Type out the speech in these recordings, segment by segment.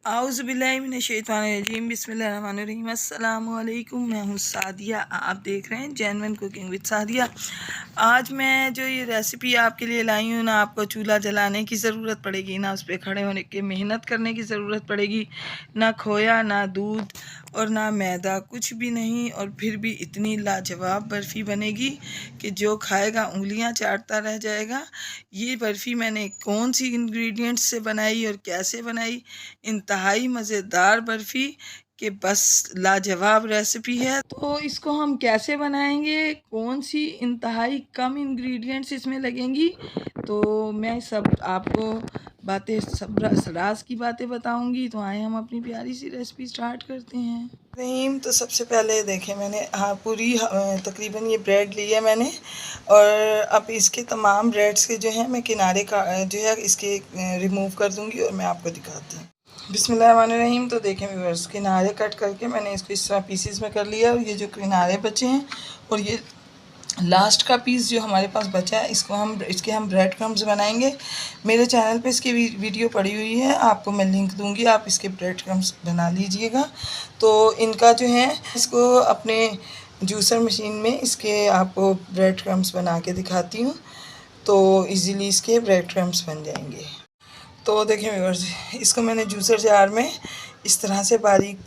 आउज़ुबिल्लाहिमिनश्शैतानिर्रजीम बिस्मिल्लाहिर्रहमानिर्रहीम अस्सलामु अलैकुम। मैं हूँ सादिया, आप देख रहे हैं जेन्युइन कुकिंग विद सादिया। आज मैं जो ये रेसिपी आपके लिए लाई हूँ ना, आपको चूल्हा जलाने की ज़रूरत पड़ेगी, ना उस पर खड़े होने की मेहनत करने की ज़रूरत पड़ेगी, ना खोया, ना दूध और ना मैदा, कुछ भी नहीं। और फिर भी इतनी लाजवाब बर्फ़ी बनेगी कि जो खाएगा उंगलियां चाटता रह जाएगा। ये बर्फ़ी मैंने कौन सी इंग्रेडिएंट्स से बनाई और कैसे बनाई, इंतहाई मज़ेदार बर्फ़ी कि बस लाजवाब रेसिपी है। तो इसको हम कैसे बनाएंगे, कौन सी इंतहाई कम इंग्रेडिएंट्स इसमें लगेंगी, तो मैं सब आपको बातें, सब राज की बातें बताऊंगी। तो आए हम अपनी प्यारी सी रेसिपी स्टार्ट करते हैं। रहीम, तो सबसे पहले देखें मैंने पूरी तकरीबन ये ब्रेड ली है मैंने, और अब इसके तमाम ब्रेड्स के जो है मैं किनारे का जो है इसके रिमूव कर दूंगी और मैं आपको दिखाती हूँ। बिस्मिल्लाहिर्रहमानिर्रहीम। तो देखें व्यूअर्स, किनारे कट करके मैंने इसको इस तरह पीसीस में कर लिया, और ये जो किनारे बचे हैं और ये लास्ट का पीस जो हमारे पास बचा है, इसके हम ब्रेड क्रम्स बनाएंगे। मेरे चैनल पे इसकी वीडियो पड़ी हुई है, आपको मैं लिंक दूंगी, आप इसके ब्रेड क्रम्स बना लीजिएगा। तो इनका जो है, इसको अपने जूसर मशीन में इसके आपको ब्रेड क्रम्स बना के दिखाती हूँ, तो इजीली इसके ब्रेड क्रम्स बन जाएंगे। तो देखें व्यूअर्स, इसको मैंने जूसर जार में इस तरह से बारीक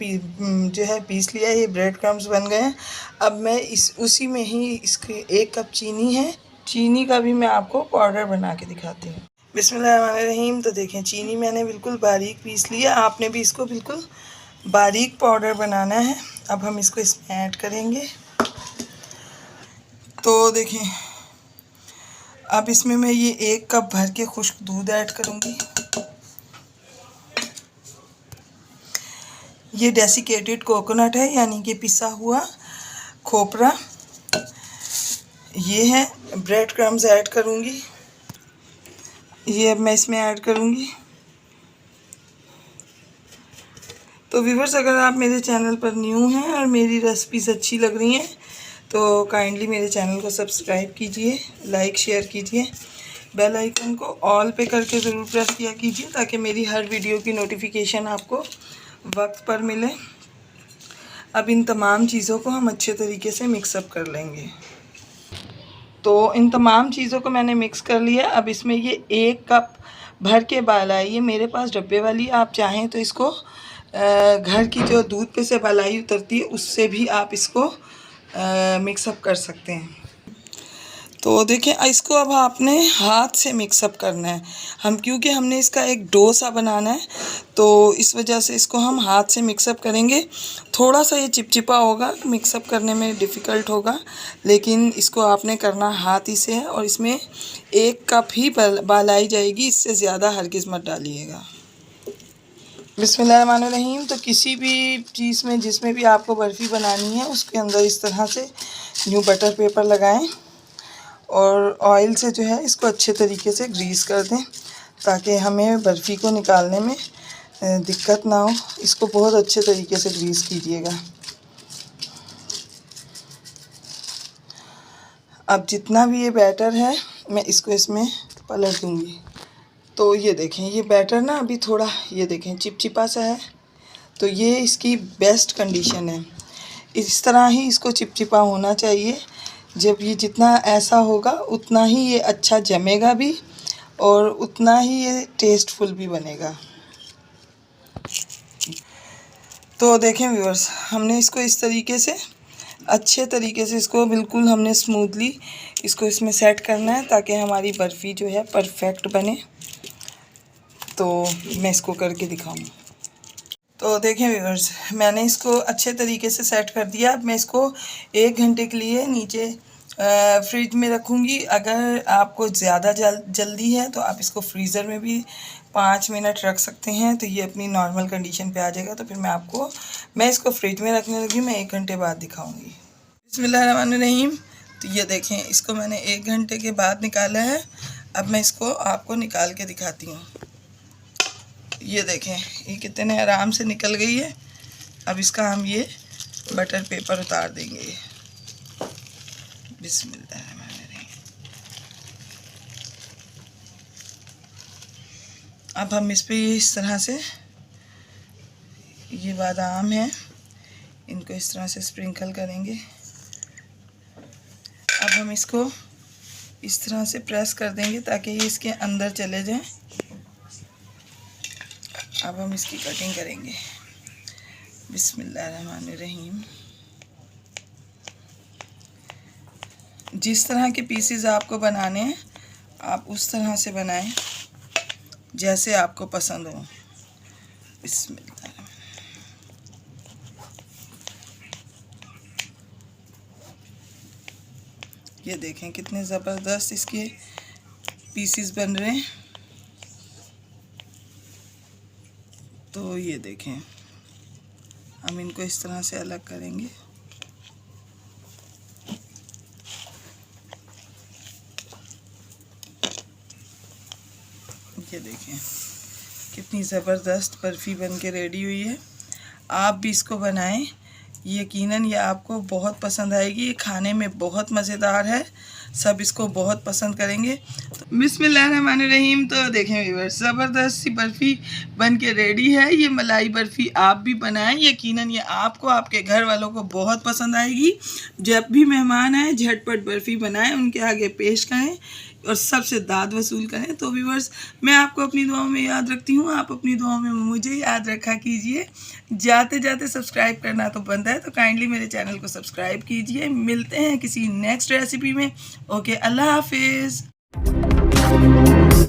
जो है पीस लिया है। ये ब्रेड क्रम्स बन गए हैं। अब मैं उसी में ही इसके 1 कप चीनी है, चीनी का भी मैं आपको पाउडर बना के दिखाती हूँ। बिस्मिल्लाहिर्रहमानिर्रहीम। तो देखें, चीनी मैंने बिल्कुल बारीक पीस लिया, आपने भी इसको बिल्कुल बारीक पाउडर बनाना है। अब हम इसको इसमें ऐड करेंगे। तो देखें, अब इसमें मैं ये 1 कप भर के खुश्क दूध ऐड करूँगी। ये डेसिकेटेड कोकोनट है, यानी कि पिसा हुआ खोपरा। ये है ब्रेड क्रम्स ऐड करूँगी, ये अब मैं इसमें ऐड करूँगी। तो व्यूअर्स, अगर आप मेरे चैनल पर न्यू हैं और मेरी रेसिपीज़ अच्छी लग रही हैं तो काइंडली मेरे चैनल को सब्सक्राइब कीजिए, लाइक शेयर कीजिए, बेल आइकन को ऑल पे करके ज़रूर प्रेस किया कीजिए, ताकि मेरी हर वीडियो की नोटिफिकेशन आपको वक्त पर मिले। अब इन तमाम चीज़ों को हम अच्छे तरीके से मिक्सअप कर लेंगे। तो इन तमाम चीज़ों को मैंने मिक्स कर लिया। अब इसमें ये 1 कप भर के बालाई, ये मेरे पास डब्बे वाली, आप चाहें तो इसको घर की जो दूध पे से बालाई उतरती है उससे भी आप इसको मिक्सअप कर सकते हैं। तो देखिए, इसको अब आपने हाथ से मिक्सअप करना है, क्योंकि हमने इसका एक डो सा बनाना है, तो इस वजह से इसको हम हाथ से मिक्सअप करेंगे। थोड़ा सा ये चिपचिपा होगा, मिक्सअप करने में डिफ़िकल्ट होगा, लेकिन इसको आपने करना हाथ ही से है। और इसमें 1 कप ही बालाई जाएगी, इससे ज़्यादा हरगिज़ मत डालिएगा। बिस्मिल्लाहिर्रहमानिर्रहीम। तो किसी भी चीज़ में, जिसमें भी आपको बर्फ़ी बनानी है, उसके अंदर इस तरह से न्यू बटर पेपर लगाएं और ऑयल से जो है इसको अच्छे तरीके से ग्रीस कर दें, ताकि हमें बर्फ़ी को निकालने में दिक्कत ना हो। इसको बहुत अच्छे तरीके से ग्रीस कीजिएगा। अब जितना भी ये बैटर है, मैं इसको इसमें पलट दूँगी। तो ये देखें, ये बैटर ना अभी थोड़ा, ये देखें, चिपचिपा सा है, तो ये इसकी बेस्ट कंडीशन है। इस तरह ही इसको चिपचिपा होना चाहिए। जब ये जितना ऐसा होगा उतना ही ये अच्छा जमेगा भी, और उतना ही ये टेस्टफुल भी बनेगा। तो देखें व्यूअर्स, हमने इसको इस तरीके से अच्छे तरीके से इसको बिल्कुल हमने स्मूथली इसको इसमें सेट करना है, ताकि हमारी बर्फ़ी जो है परफेक्ट बने। तो मैं इसको करके दिखाऊँ। तो देखें व्यूअर्स, मैंने इसको अच्छे तरीके से सेट कर दिया। अब मैं इसको 1 घंटे के लिए नीचे फ्रिज में रखूँगी। अगर आपको ज़्यादा जल्दी है तो आप इसको फ्रीज़र में भी 5 मिनट रख सकते हैं, तो ये अपनी नॉर्मल कंडीशन पे आ जाएगा। तो फिर मैं इसको फ्रिज में रखने लगी, मैं 1 घंटे बाद दिखाऊँगी। बिस्मिल्लाहिर्रहमानिर्रहीम। तो ये देखें, इसको मैंने 1 घंटे के बाद निकाला है। अब मैं इसको आपको निकाल के दिखाती हूँ। ये देखें, ये कितने आराम से निकल गई है। अब इसका हम ये बटर पेपर उतार देंगे। बिस्मिल्लाहिर्रहमानिर्रहीम। अब हम इस पर इस तरह से ये बादाम है, इनको इस तरह से स्प्रिंकल करेंगे। अब हम इसको इस तरह से प्रेस कर देंगे ताकि ये इसके अंदर चले जाएं। अब हम इसकी कटिंग करेंगे। बिस्मिल्लाहिर्रहमानिर्रहीम। जिस तरह के पीसेस आपको बनाने हैं आप उस तरह से बनाएं जैसे आपको पसंद हो। बिस्मिल्लाह। ये देखें कितने ज़बरदस्त इसके पीसेस बन रहे हैं। तो ये देखें, हम इनको इस तरह से अलग करेंगे। ये देखें कितनी ज़बरदस्त बर्फ़ी बन के रेडी हुई है। आप भी इसको बनाएं, यकीनन ये आपको बहुत पसंद आएगी। ये खाने में बहुत मज़ेदार है, सब इसको बहुत पसंद करेंगे। तो बिस्मिल्लाहिर्रहमानिर्रहीम। तो देखें व्यूअर्स, ज़बरदस्त सी बर्फ़ी बन के रेडी है। ये मलाई बर्फ़ी आप भी बनाएं, यकीनन ये आपको आपके घर वालों को बहुत पसंद आएगी। जब भी मेहमान आए झटपट बर्फ़ी बनाएं, उनके आगे पेश करें और सबसे दाद वसूल करें। तो व्यूअर्स, मैं आपको अपनी दुआओं में याद रखती हूँ, आप अपनी दुआओं में मुझे याद रखा कीजिए। जाते जाते सब्सक्राइब करना तो बनता है, तो काइंडली मेरे चैनल को सब्सक्राइब कीजिए। मिलते हैं किसी नेक्स्ट रेसिपी में। ओके, अल्लाह हाफिज़।